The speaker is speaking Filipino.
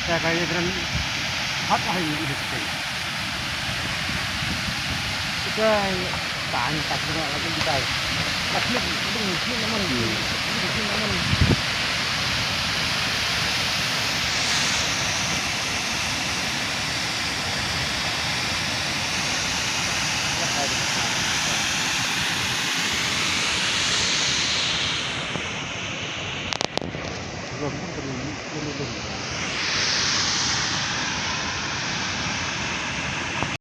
त्या काही हात आहे दिसते काय tahan takut lagi kita takut itu mungkin naman mungkin naman belum belum